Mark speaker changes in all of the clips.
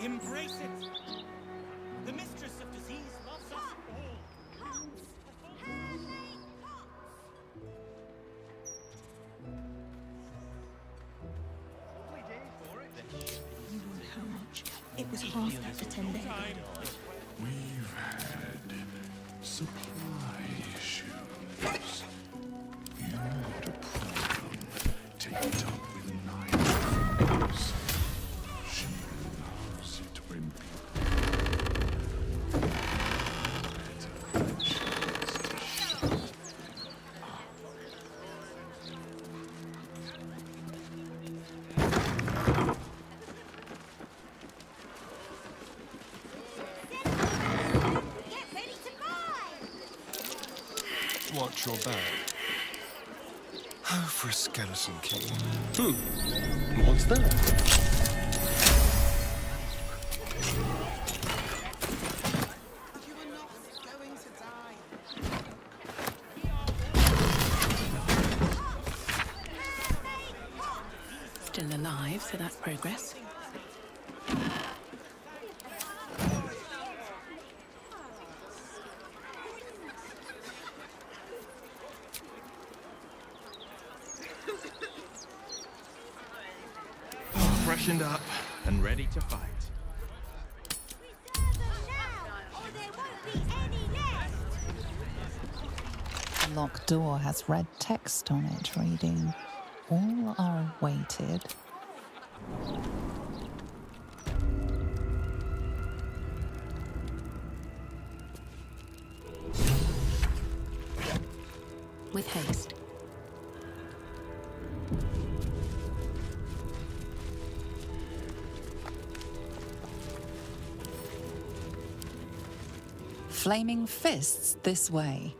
Speaker 1: Embrace it! The mistress of disease loves us all.
Speaker 2: You want how much? It was half that a 10-day ago.
Speaker 3: We've had supply issues. You got a problem. Take it up with Night's. She loves it when people better than she is to shut up.
Speaker 4: Watch your back.
Speaker 3: Oh, for a skeleton king.
Speaker 4: What's that?
Speaker 5: You are not going to die.
Speaker 2: Still alive, so that's progress.
Speaker 4: Freshened up and ready to fight.
Speaker 6: The locked door has red text on it reading, "All are awaited."
Speaker 2: With haste.
Speaker 6: Flaming fists this way.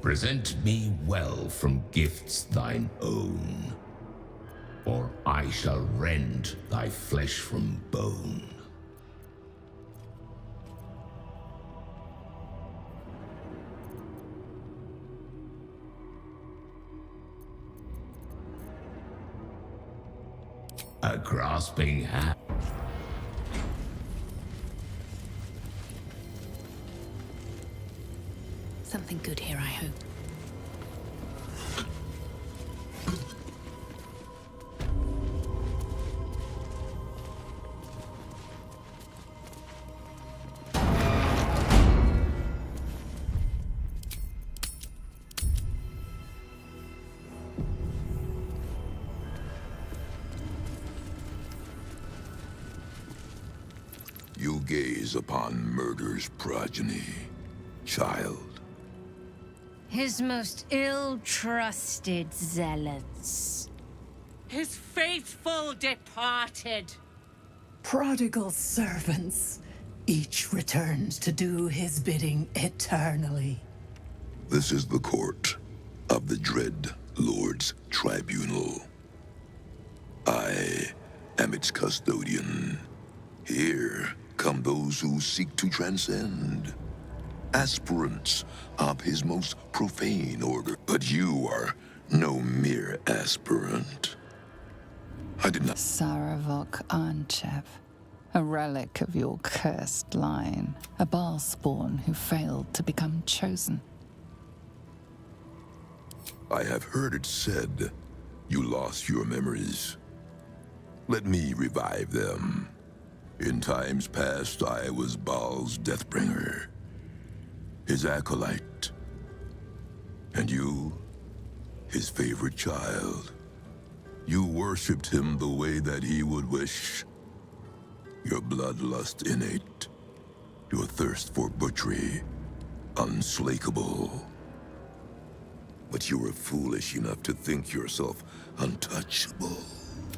Speaker 7: Present me well from gifts thine own, or I shall rend thy flesh from bone. A grasping hand.
Speaker 2: Something good here, I hope.
Speaker 8: You gaze upon murder's progeny, child.
Speaker 9: His most ill-trusted zealots.
Speaker 10: His faithful departed.
Speaker 11: Prodigal servants, each returns to do his bidding eternally.
Speaker 8: This is the court of the Dread Lord's Tribunal. I am its custodian. Here come those who seek to transcend. Aspirants of his most profane order. But you are no mere aspirant. I did not...
Speaker 6: Saravok Anchev, a relic of your cursed line, a Balspawn who failed to become chosen.
Speaker 8: I have heard it said you lost your memories. Let me revive them. In times past, I was Baal's Deathbringer, his acolyte, and you, his favorite child. You worshipped him the way that he would wish. Your bloodlust innate, your thirst for butchery unslakable. But you were foolish enough to think yourself untouchable.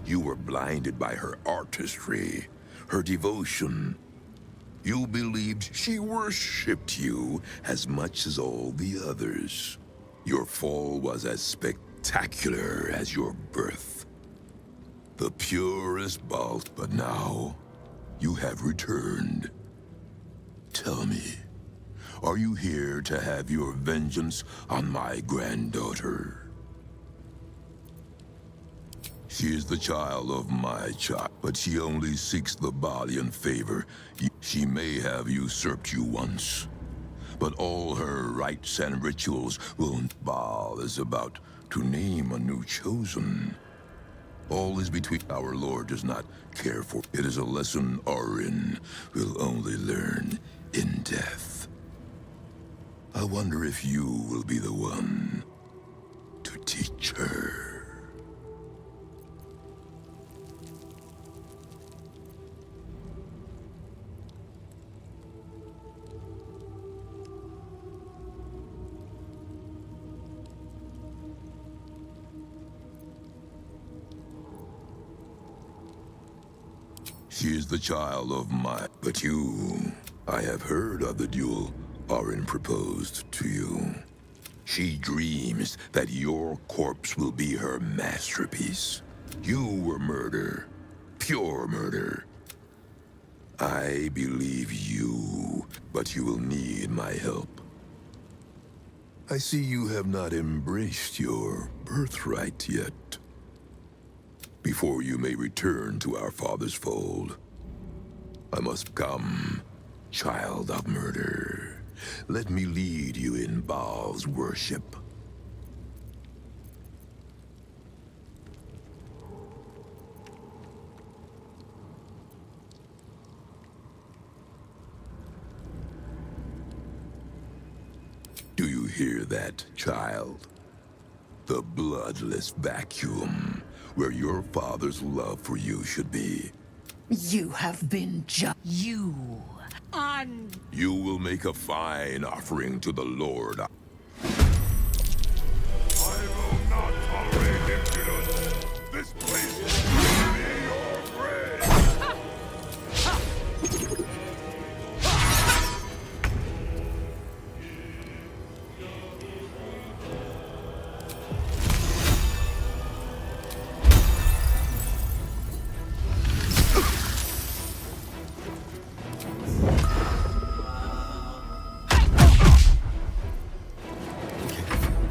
Speaker 8: You were blinded by her artistry, her devotion. You believed she worshipped you as much as all the others. Your fall was as spectacular as your birth. The purest Balt, but now you have returned. Tell me, are you here to have your vengeance on my granddaughter? She is the child of my child, but she only seeks the body and favor. She may have usurped you once, but all her rites and rituals will... Baal is about to name a new chosen. All is between. Our Lord does not care for. It is a lesson Orin will only learn in death. I wonder if you will be the one to teach her. She is the child of my... But you... I have heard of the duel Orin proposed to you. She dreams that your corpse will be her masterpiece. You were murder. Pure murder. I believe you, but you will need my help. I see you have not embraced your birthright yet. Before you may return to our father's fold, I must come, child of murder. Let me lead you in Baal's worship. Do you hear that, child? The bloodless vacuum where your father's love for you should be.
Speaker 11: You have been
Speaker 9: You.
Speaker 8: You will make a fine offering to the Lord.
Speaker 3: I will not tolerate impudence. This place will be your grave.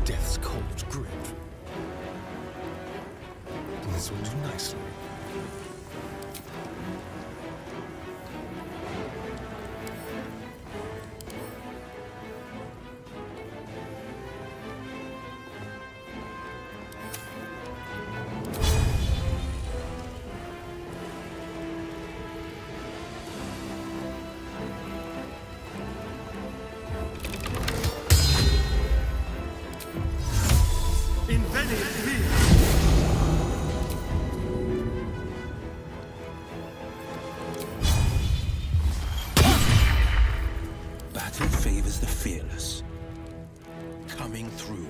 Speaker 4: Death's cold grip. This will do nicely.
Speaker 12: Battle favors the fearless. Coming through.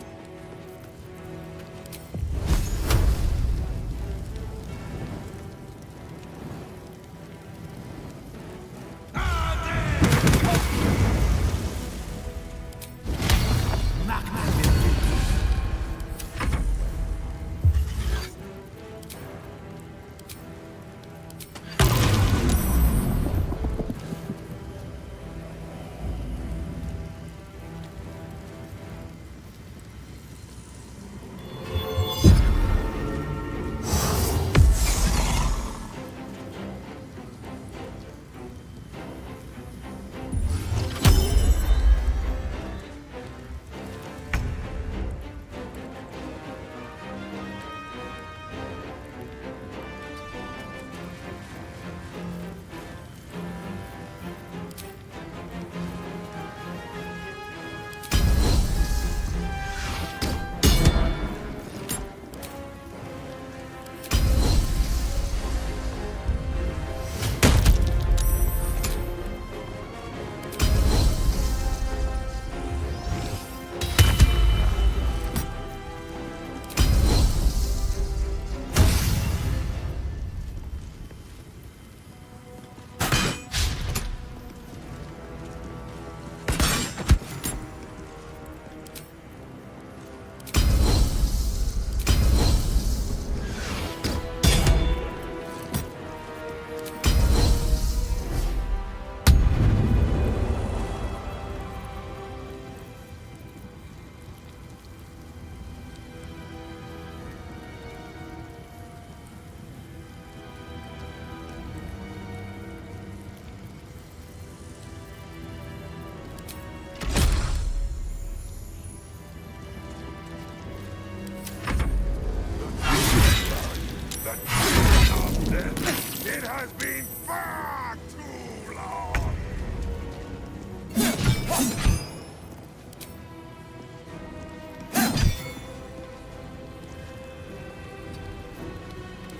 Speaker 3: It has been far too long!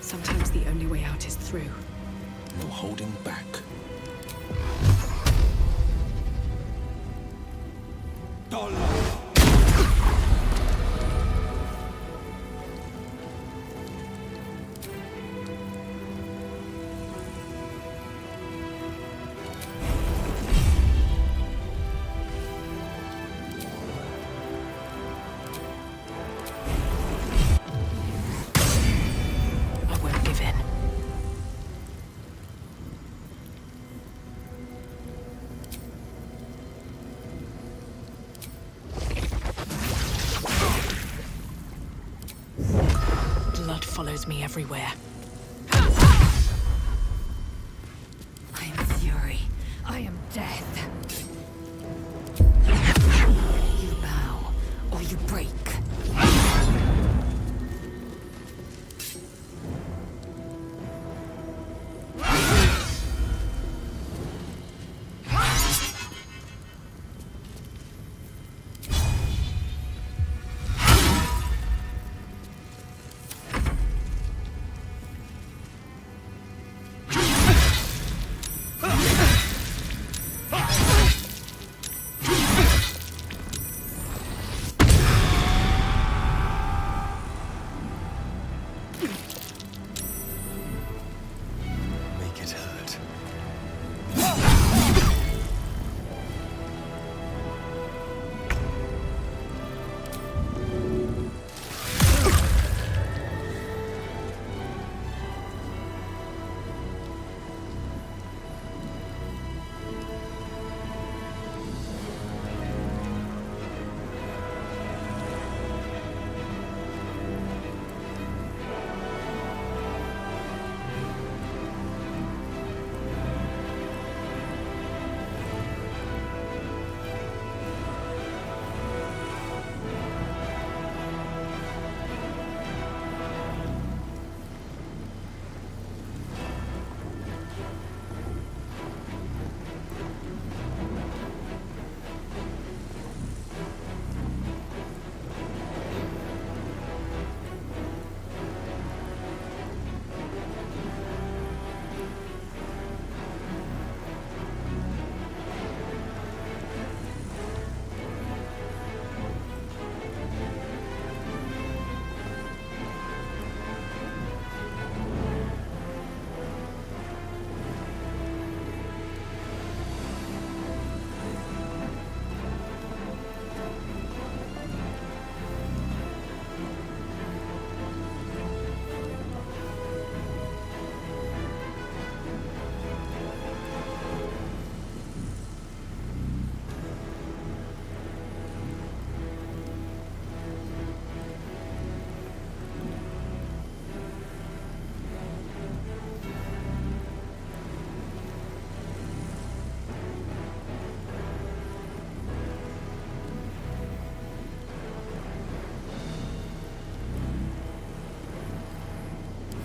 Speaker 2: Sometimes the only way out is through.
Speaker 12: No holding back.
Speaker 2: I won't give in. Blood follows me everywhere.
Speaker 9: I am fury. I am death. You bow, or you break.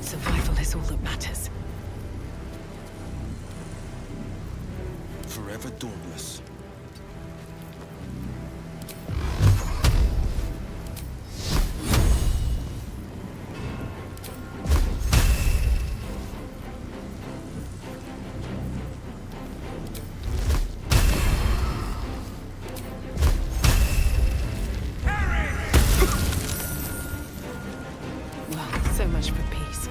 Speaker 11: Survival is all that matters.
Speaker 12: Forever dauntless.
Speaker 11: Well, so much for peace.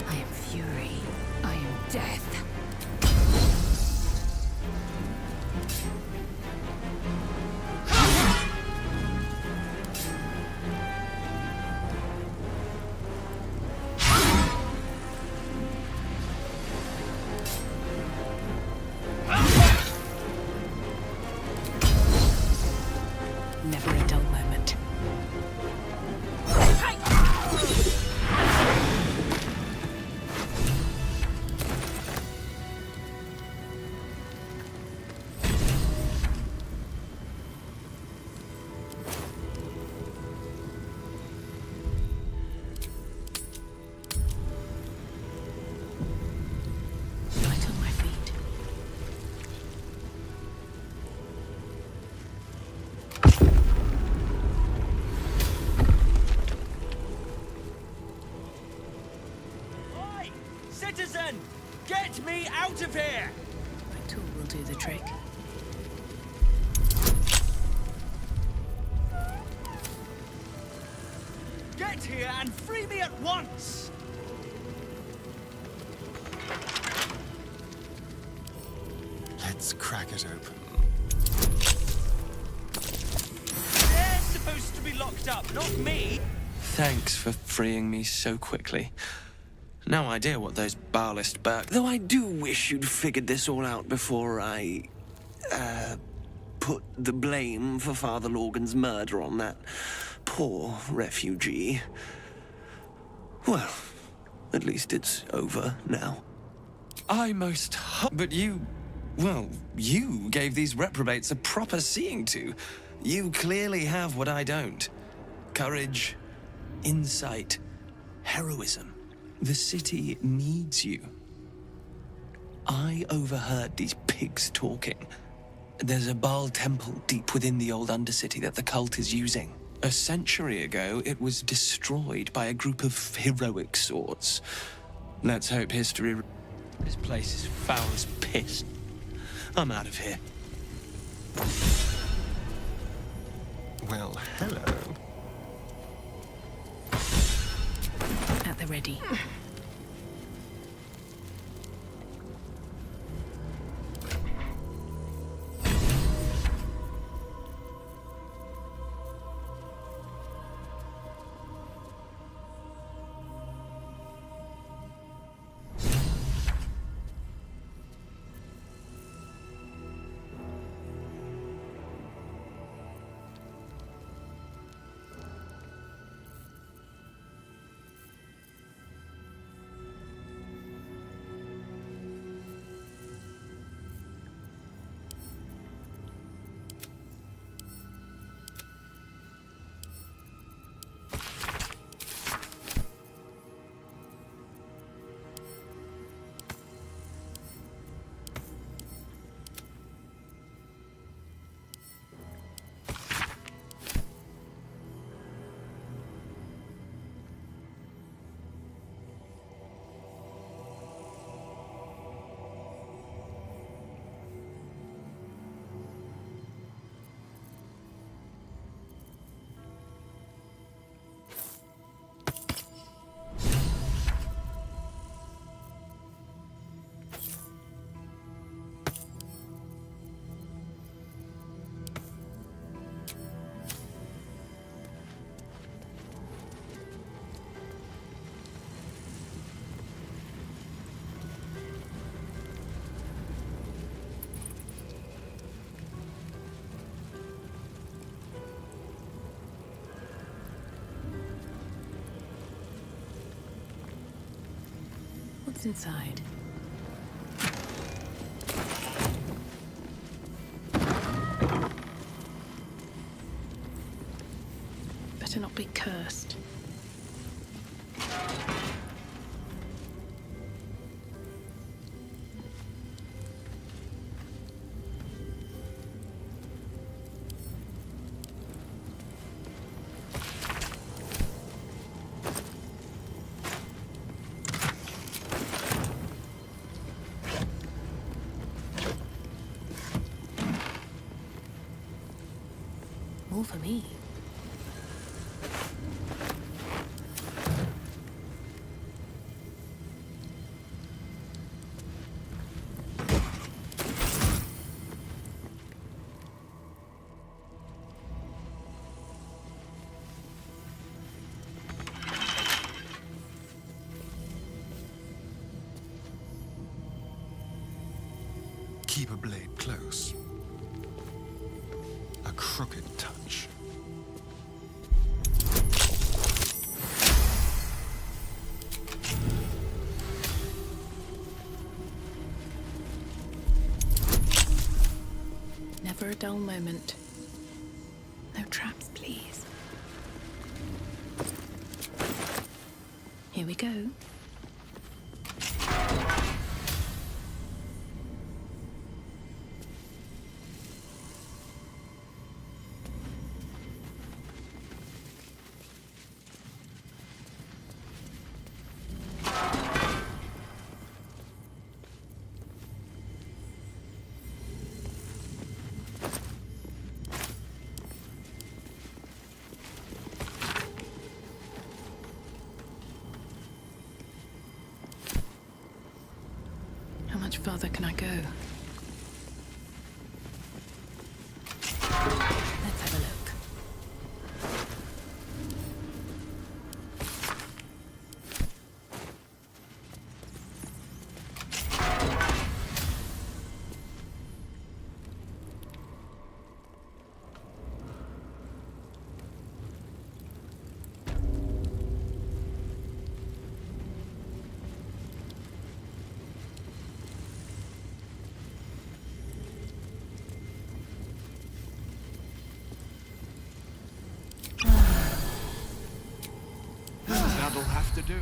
Speaker 9: I am fury. I am death.
Speaker 11: Never a dull moment. Light on my feet.
Speaker 1: Oi! Citizen! Get me out of here!
Speaker 11: My tool will do the trick.
Speaker 1: Get here and free me at once!
Speaker 4: Let's crack it open.
Speaker 1: They're supposed to be locked up, not me!
Speaker 13: Thanks for freeing me so quickly. No idea what those Balist though I do wish you'd figured this all out before I, put the blame for Father Lorgan's murder on that poor refugee. Well, at least it's over now. But you gave these reprobates a proper seeing to. You clearly have what I don't. Courage, insight, heroism. The city needs you. I overheard these pigs talking. There's a Baal temple deep within the old Undercity that the cult is using. A century ago, it was destroyed by a group of heroic sorts. Let's hope history... This place is foul as piss. I'm out of here.
Speaker 4: Well, hello.
Speaker 11: At the ready. What's inside? Better not be cursed. All for me.
Speaker 4: Keep a blade close. A crooked touch.
Speaker 11: Never a dull moment. No traps, please. Here we go. How much farther can I go? Let's have a look.
Speaker 3: That'll have to do.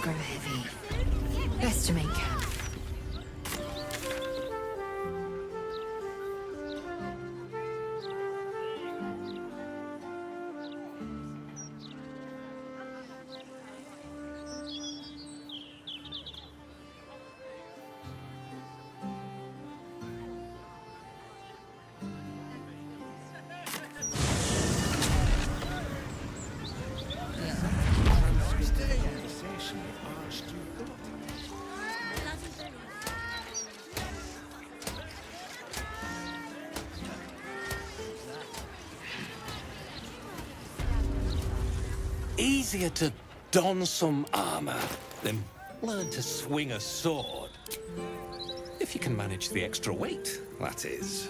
Speaker 9: Grow heavy. Best to make camp.
Speaker 12: Easier to don some armor than learn to swing a sword. If you can manage the extra weight, that is.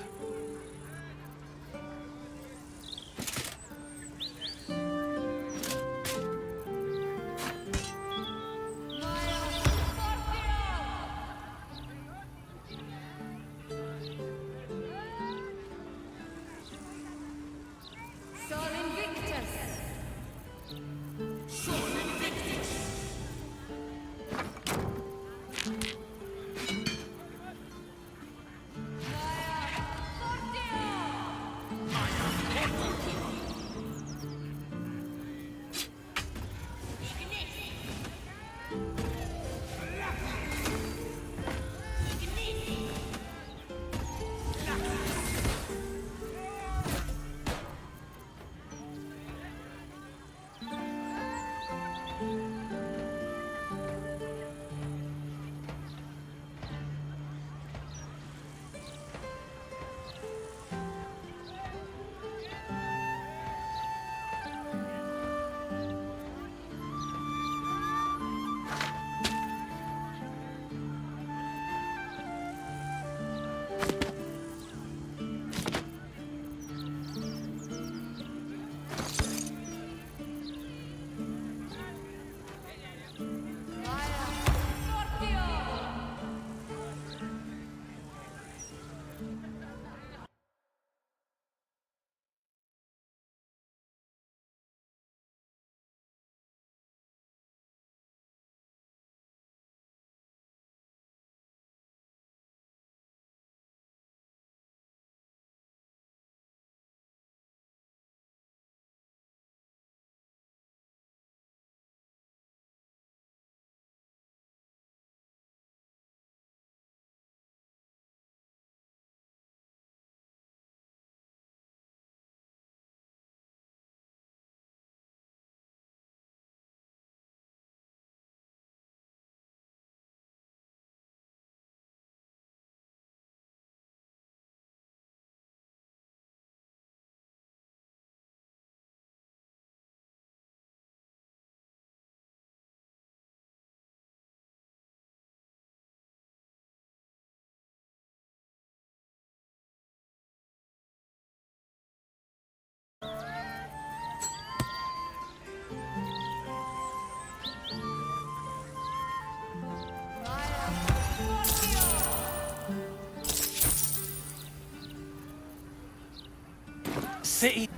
Speaker 12: City.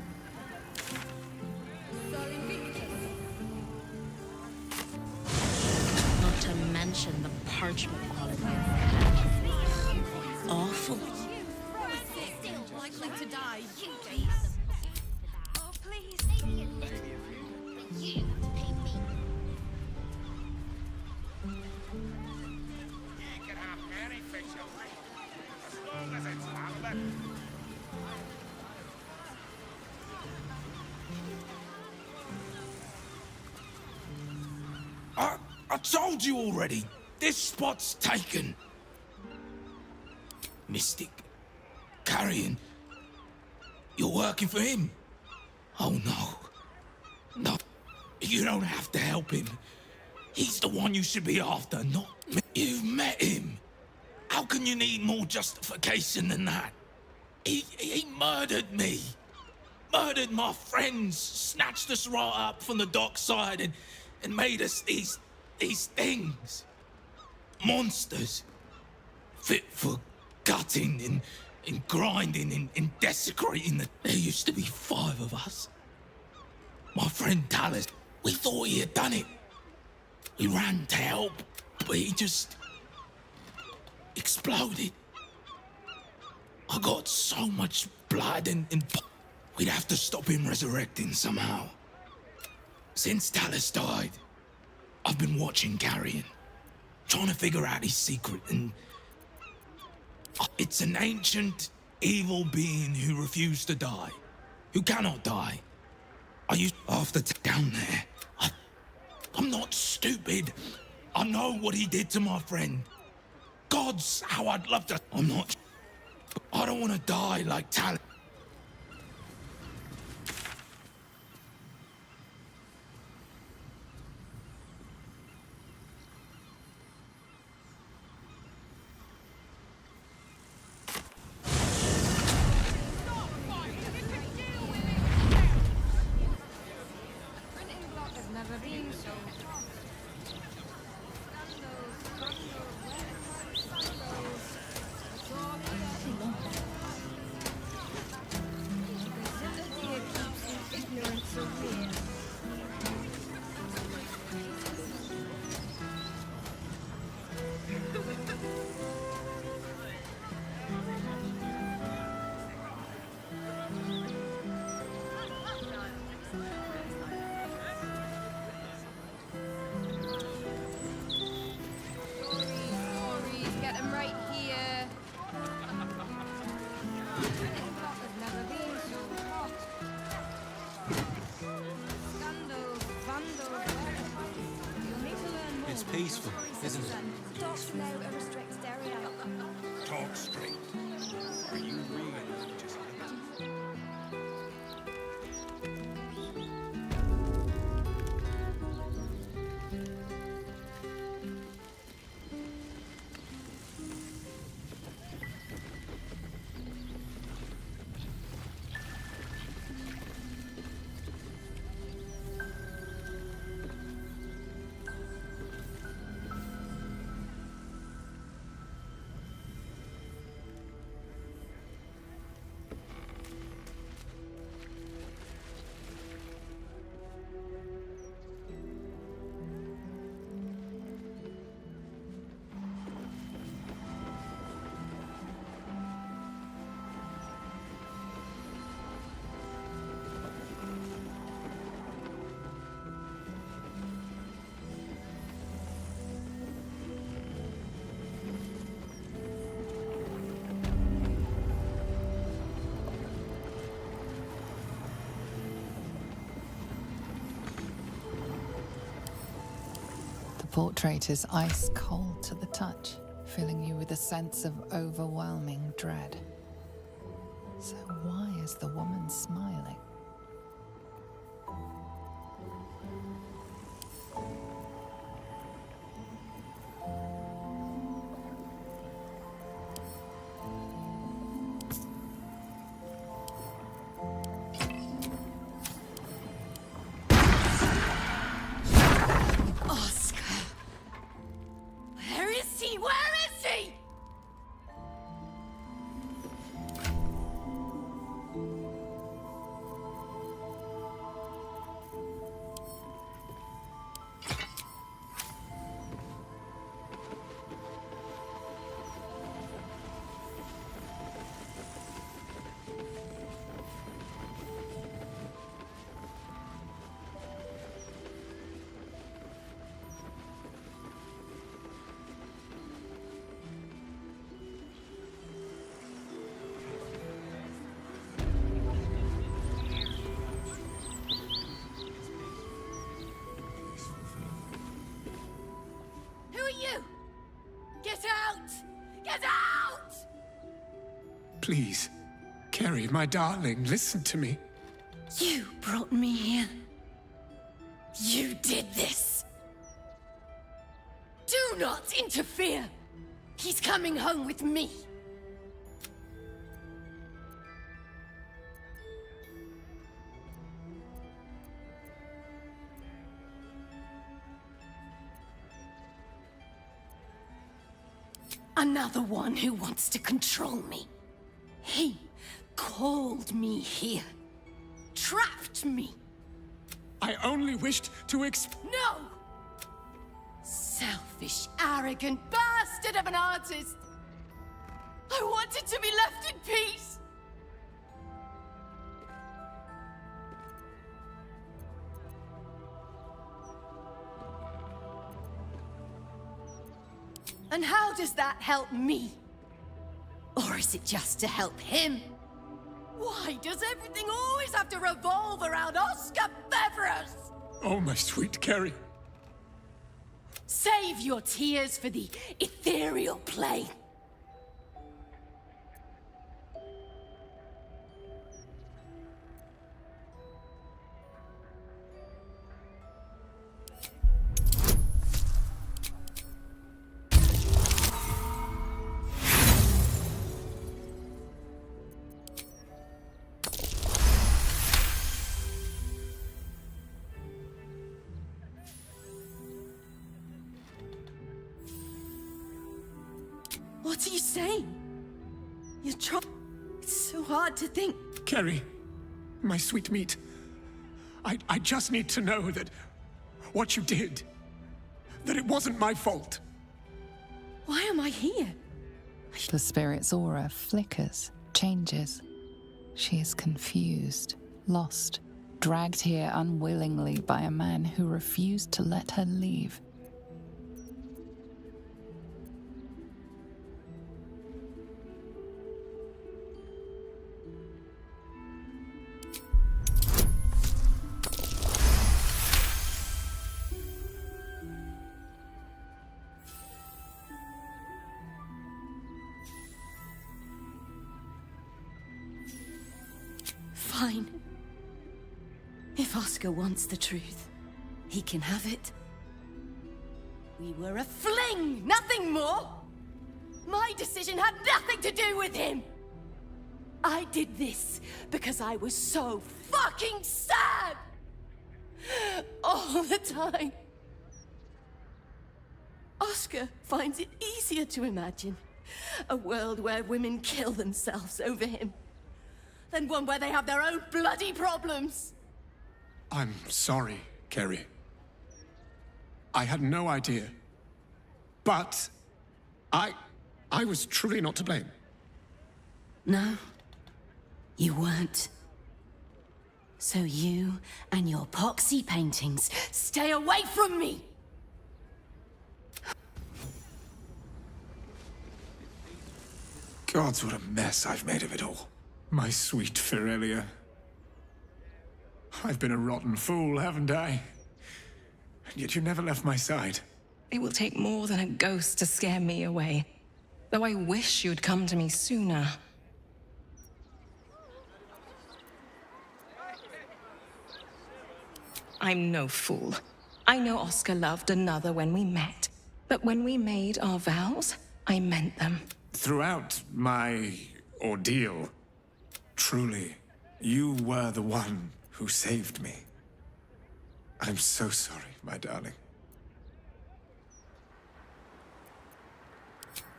Speaker 9: Not to mention the parchment quality. Awful.
Speaker 5: Still likely to die.
Speaker 9: Oh, please. You pay me.
Speaker 3: You can have anything you like, as long as it's valid.
Speaker 14: I told you already. This spot's taken. Mystic. Carrion. You're working for him? Oh, no. No. You don't have to help him. He's the one you should be after, not me. You've met him. How can you need more justification than that? He murdered me. Murdered my friends. Snatched us right up from the dockside and made us these things. Monsters. Fit for gutting and grinding and desecrating. There used to be 5 of us. My friend Talus, we thought he had done it. We ran to help, but he just exploded. I got so much blood and we'd have to stop him resurrecting somehow. Since Talus died, I've been watching Carrion, trying to figure out his secret, and it's an ancient, evil being who refused to die, who cannot die. I used after down there. I'm not stupid. I know what he did to my friend. Gods, how I'd love to. I'm not. I don't want to die like Tal.
Speaker 12: It's peaceful, isn't it?
Speaker 3: Talk straight. Are you really just
Speaker 6: The portrait is ice cold to the touch, filling you with a sense of overwhelming dread. So why is the woman smiling?
Speaker 14: Please, Carrie, my darling, listen to me.
Speaker 9: You brought me here. You did this. Do not interfere. He's coming home with me. Another one who wants to control me. He called me here. Trapped me.
Speaker 14: I only wished to
Speaker 9: No! Selfish, arrogant bastard of an artist! I wanted to be left in peace! And how does that help me? Or is it just to help him? Why does everything always have to revolve around Oscar Beverus?
Speaker 14: Oh, my sweet Carrie.
Speaker 9: Save your tears for the ethereal plane. What are you saying? You're trying. It's so hard to think.
Speaker 14: Carrie, my sweet meat. I just need to know that what you did, that it wasn't my fault.
Speaker 9: Why am I here?
Speaker 6: The spirit's aura flickers, changes. She is confused, lost, dragged here unwillingly by a man who refused to let her leave.
Speaker 9: If Oscar wants the truth, he can have it. We were a fling, nothing more! My decision had nothing to do with him! I did this because I was so fucking sad! All the time. Oscar finds it easier to imagine a world where women kill themselves over him than one where they have their own bloody problems.
Speaker 4: I'm sorry, Kerry. I had no idea. But I was truly not to blame.
Speaker 9: No, you weren't. So you and your poxy paintings stay away from me!
Speaker 4: Gods, what a mess I've made of it all. My sweet Firelia. I've been a rotten fool, haven't I? And yet you never left my side.
Speaker 15: It will take more than a ghost to scare me away. Though I wish you'd come to me sooner. I'm no fool. I know Oscar loved another when we met. But when we made our vows, I meant them.
Speaker 4: Throughout my ordeal, truly, you were the one who saved me. I'm so sorry, my darling.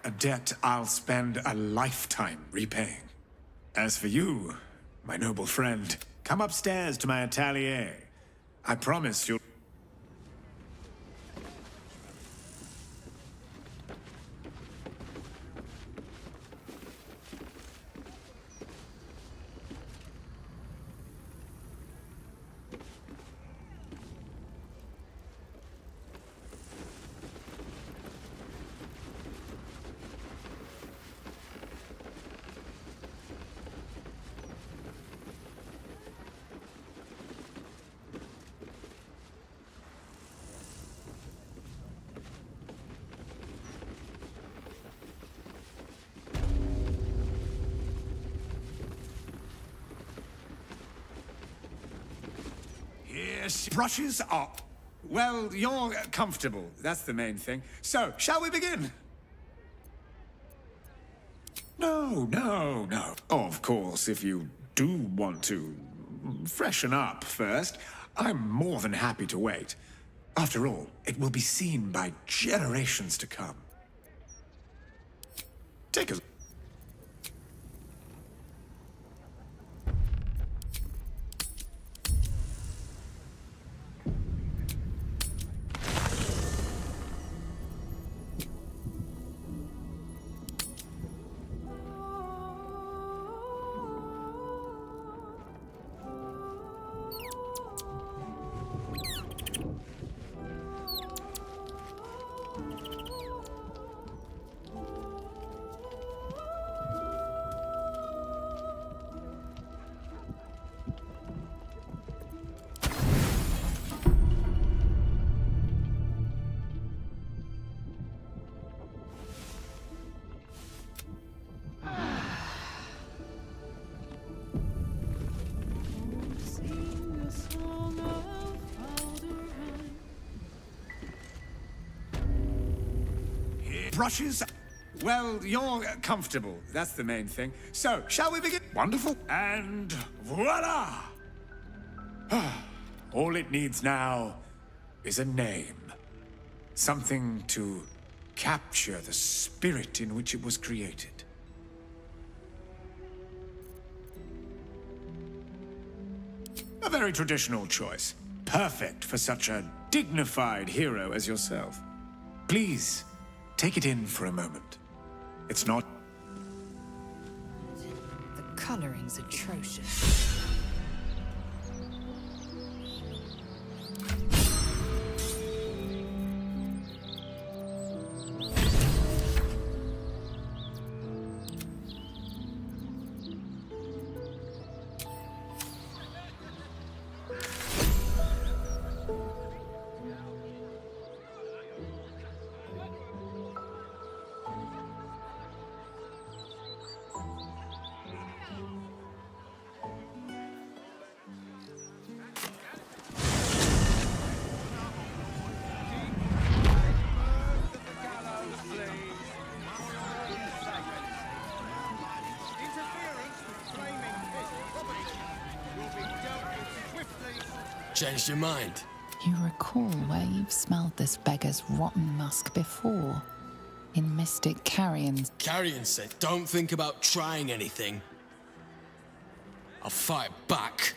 Speaker 4: A debt I'll spend a lifetime repaying. As for you, my noble friend, come upstairs to my atelier. I promise you'll... Yes, brushes up. Well, you're comfortable. That's the main thing. So, shall we begin? No. Of course, if you do want to freshen up first, I'm more than happy to wait. After all, it will be seen by generations to come. Take a... Brushes? Well, you're comfortable. That's the main thing. So, shall we begin? Wonderful. And voila! All it needs now is a name. Something to capture the spirit in which it was created. A very traditional choice. Perfect for such a dignified hero as yourself. Please, take it in for a moment. It's not...
Speaker 16: The coloring's atrocious.
Speaker 17: Changed your mind?
Speaker 6: You recall where you've smelled this beggar's rotten musk before. In Mystic Carrion's...
Speaker 17: Carrion said, don't think about trying anything. I'll fight back.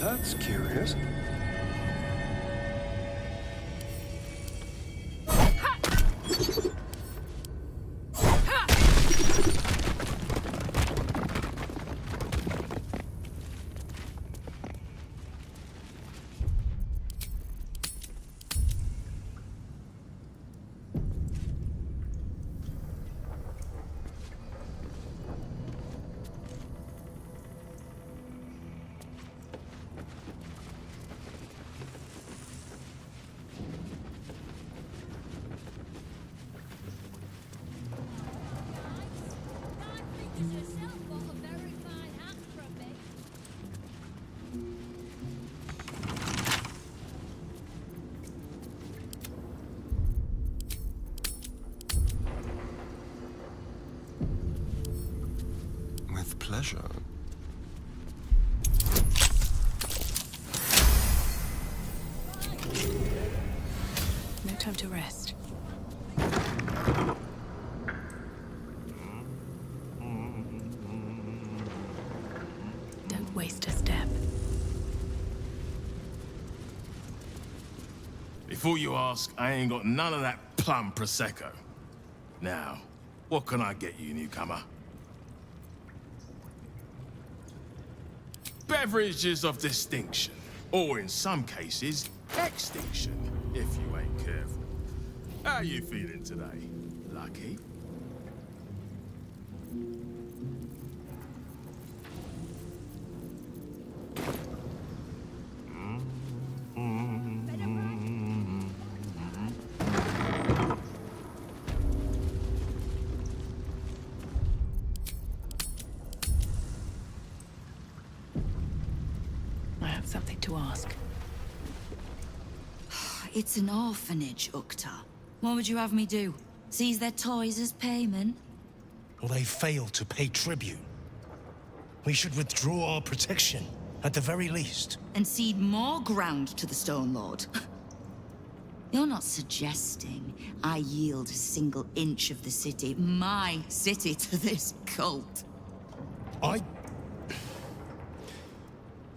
Speaker 18: That's curious. With pleasure.
Speaker 11: No time to rest. Don't waste a step.
Speaker 19: Before you ask, I ain't got none of that plum Prosecco. Now, what can I get you, newcomer? Beverages of distinction, or in some cases, extinction, if you ain't careful. How you feeling today? Lucky?
Speaker 11: I have something to ask.
Speaker 16: It's an orphanage, Ukta. What would you have me do? Seize their toys as payment?
Speaker 20: Well, they failed to pay tribute. We should withdraw our protection, at the very least.
Speaker 16: And cede more ground to the Stone Lord? You're not suggesting I yield a single inch of the city, my city, to this cult?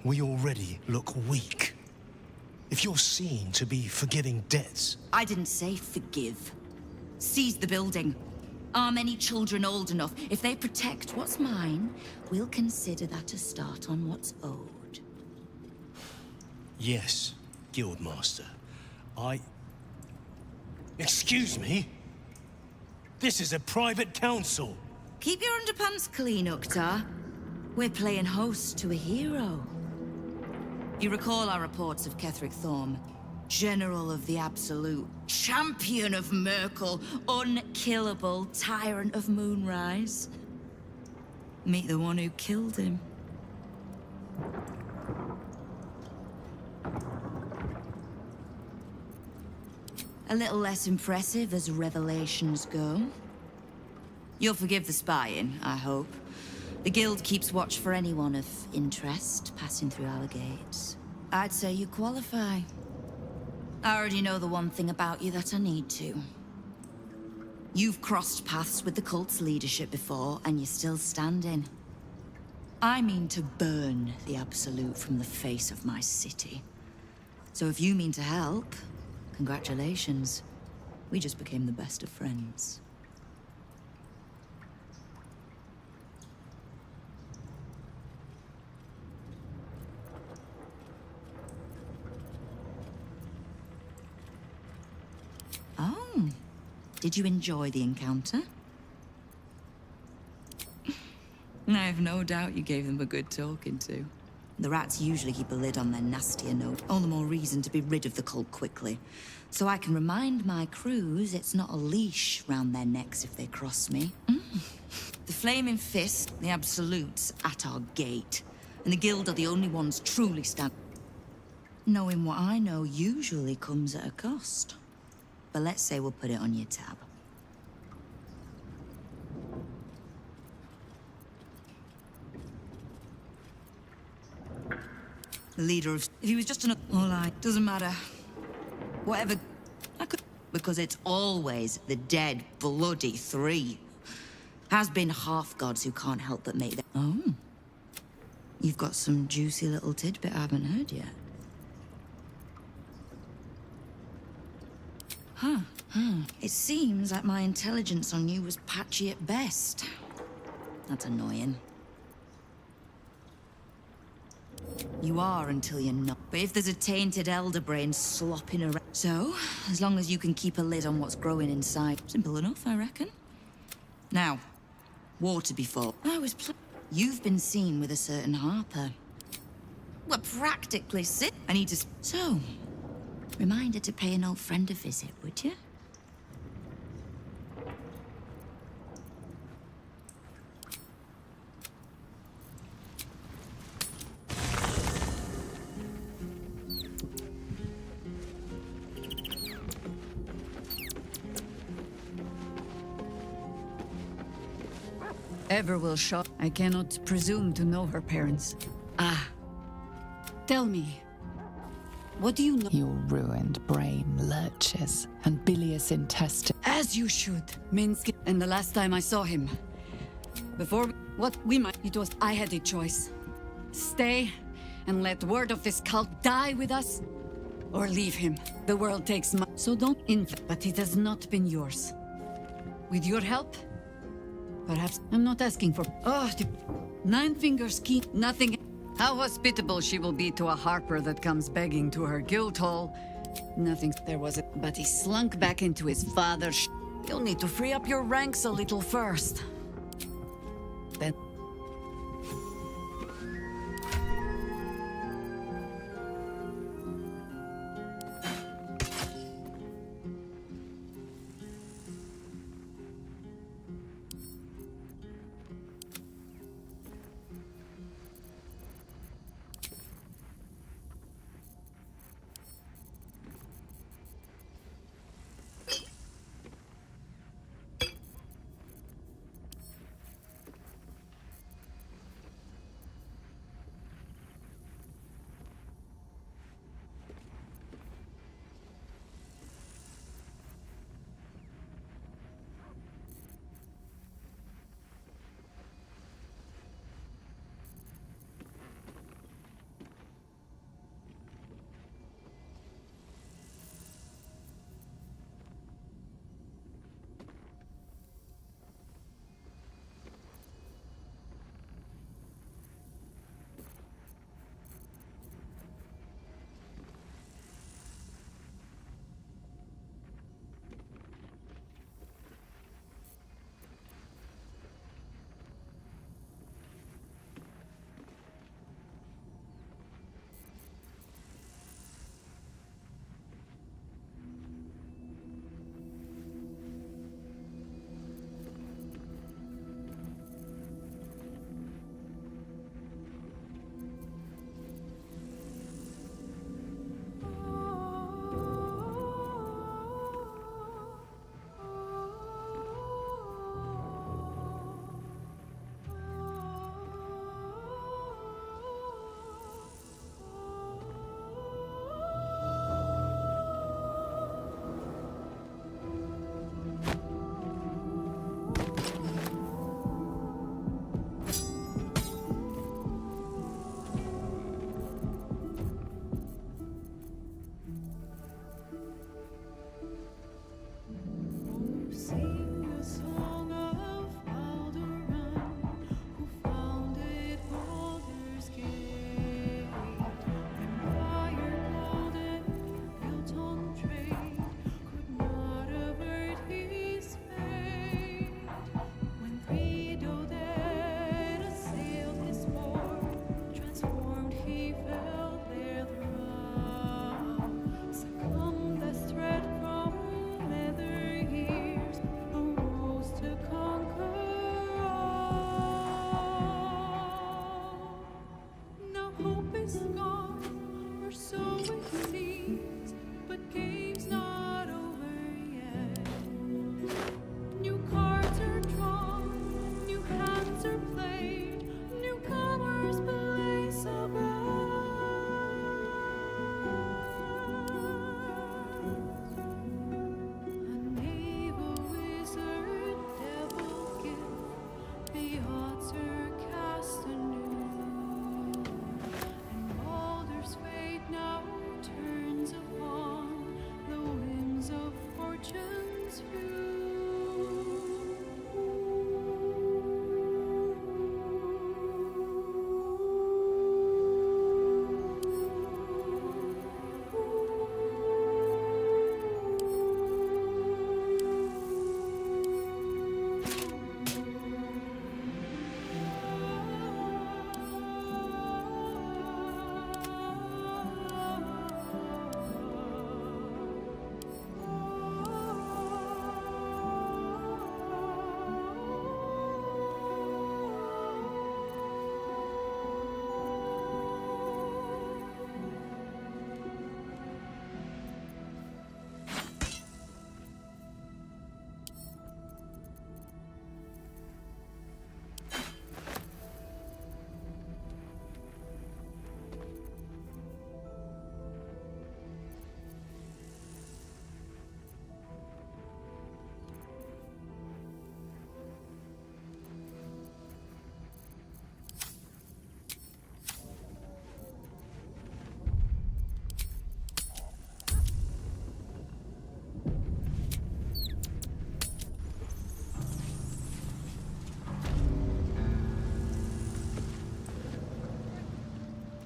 Speaker 20: We already look weak. If you're seen to be forgiving debts...
Speaker 16: I didn't say forgive. Seize the building. Arm any children old enough. If they protect what's mine, we'll consider that a start on what's owed.
Speaker 20: Yes, Guildmaster. Excuse me? This is a private council.
Speaker 16: Keep your underpants clean, Uktar. We're playing host to a hero. You recall our reports of Ketheric Thorm, General of the Absolute, Champion of Merkel, unkillable Tyrant of Moonrise. Meet the one who killed him. A little less impressive as revelations go. You'll forgive the spying, I hope. The Guild keeps watch for anyone of interest passing through our gates. I'd say you qualify. I already know the one thing about you that I need to. You've crossed paths with the cult's leadership before, and you're still standing. I mean to burn the Absolute from the face of my city. So if you mean to help, congratulations. We just became the best of friends. Oh, did you enjoy the encounter? I have no doubt you gave them a good talking to. The rats usually keep a lid on their nastier note. All the more reason to be rid of the cult quickly. So I can remind my crews it's not a leash round their necks if they cross me. The Flaming Fist, the Absolutes, at our gate. And the Guild are the only ones truly stand. Knowing what I know usually comes at a cost. But let's say we'll put it on your tab. The leader of... If he was just an... All right, doesn't matter. Whatever... I could... Because it's always the dead, bloody three. Has been half-gods who can't help but make them... Oh. You've got some juicy little tidbit I haven't heard yet. Huh. It seems like my intelligence on you was patchy at best. That's annoying. You are until you're not. But if there's a tainted elder brain slopping around... So, as long as you can keep a lid on what's growing inside. Simple enough, I reckon. Now, water before. I was You've been seen with a certain Harper. We're practically sick. I need to... So, reminder to pay an old friend a visit, would you?
Speaker 21: Ever will show. I cannot presume to know her parents. Ah. Tell me. What do you know?
Speaker 6: Your ruined brain lurches, and bilious intestine.
Speaker 21: As you should. Minsky. And the last time I saw him. Before what we might. It was. I had a choice. Stay and let word of this cult die with us, or leave him. The world takes my. So don't. But it has not been yours. With your help. Perhaps I'm not asking for. Oh, the Nine Fingers key. Nothing. How hospitable she will be to a Harper that comes begging to her guild hall. Nothing. There was a. But he slunk back into his father's. You'll need to free up your ranks a little first. Then.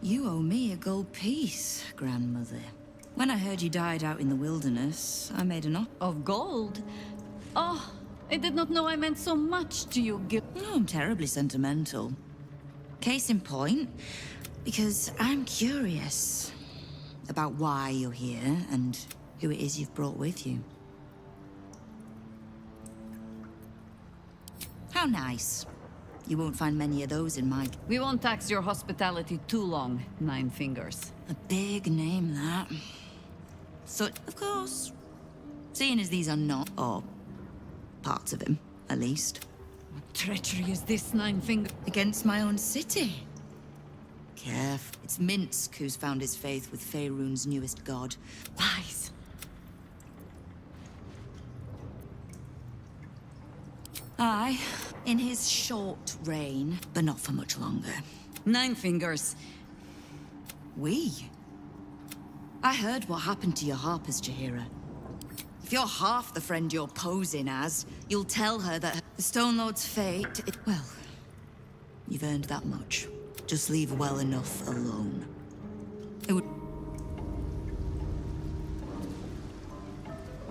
Speaker 16: You owe me a gold piece, grandmother. When I heard you died out in the wilderness, I made an offer.
Speaker 21: Of gold? Oh, I did not know I meant so much to you,
Speaker 16: No, I'm terribly sentimental. Case in point, because I'm curious about why you're here and who it is you've brought with you. How nice. You won't find many of those in my...
Speaker 21: We won't tax your hospitality too long, Nine Fingers.
Speaker 16: A big name, that. So, of course, seeing as these are not, or parts of him, at least.
Speaker 21: What treachery is this, Nine Fingers?
Speaker 16: Against my own city. Caref. It's Minsk who's found his faith with Faerun's newest god.
Speaker 21: Lies.
Speaker 16: Aye, in his short reign, but not for much longer.
Speaker 21: Nine Fingers.
Speaker 16: We? I heard what happened to your Harpers, Jaheira. If you're half the friend you're posing as, you'll tell her that the Stone Lord's fate... Well, you've earned that much. Just leave well enough alone. It would...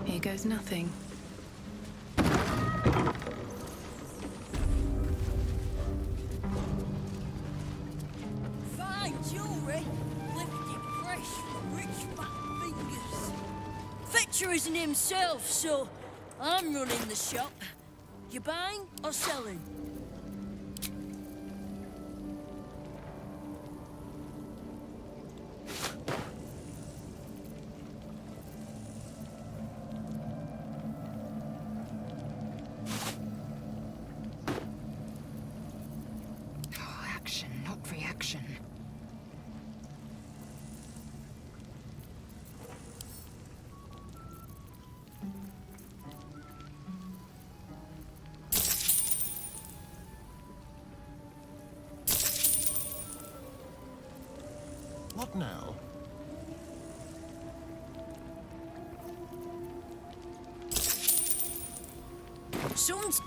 Speaker 11: Here goes nothing.
Speaker 7: Fine jewelry, lifted fresh from rich fat fingers. Fetcher isn't himself, so I'm running the shop. You buying or selling?
Speaker 21: Action, not reaction.
Speaker 18: What now?
Speaker 7: Someone's...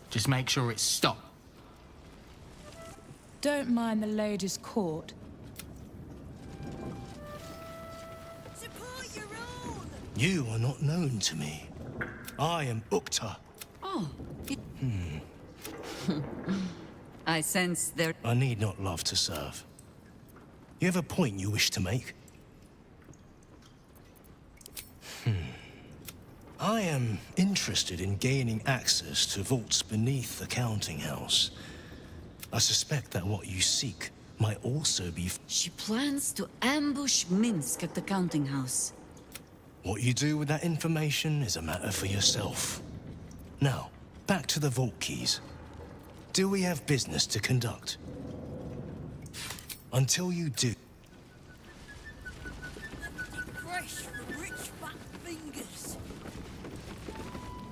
Speaker 14: Just make sure it's stopped.
Speaker 2: Don't mind the ladies' court.
Speaker 7: Support your own!
Speaker 20: You are not known to me. I am Ukta.
Speaker 21: Oh. I sense there...
Speaker 20: I need not love to serve. You have a point you wish to make? I am interested in gaining access to vaults beneath the counting house. I suspect that what you seek might also be...
Speaker 21: She plans to ambush Minsk at the counting house.
Speaker 20: What you do with that information is a matter for yourself. Now, back to the vault keys. Do we have business to conduct? Until you do...
Speaker 7: Fresh from rich fat fingers.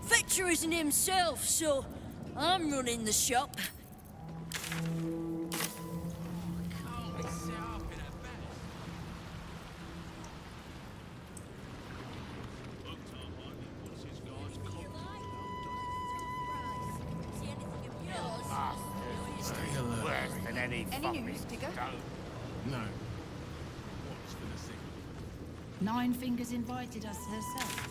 Speaker 7: Fetcher isn't himself, so I'm running the shop.
Speaker 5: Any news, Digger?
Speaker 19: No.
Speaker 5: Nine Fingers invited us herself.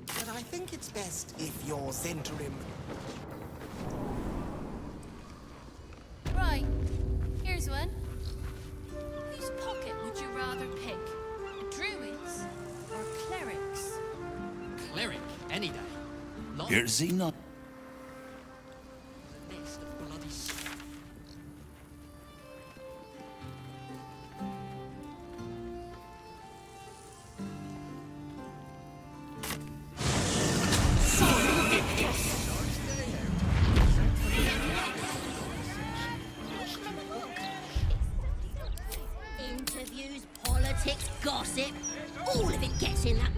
Speaker 10: But I think it's best if you're sent to him.
Speaker 22: Right. Here's one. Whose pocket would you rather pick? A druid's or cleric's?
Speaker 23: Cleric, any day. Not
Speaker 13: Here's he not.
Speaker 23: the nest of bloody
Speaker 7: Interviews, politics, gossip, all of it gets in that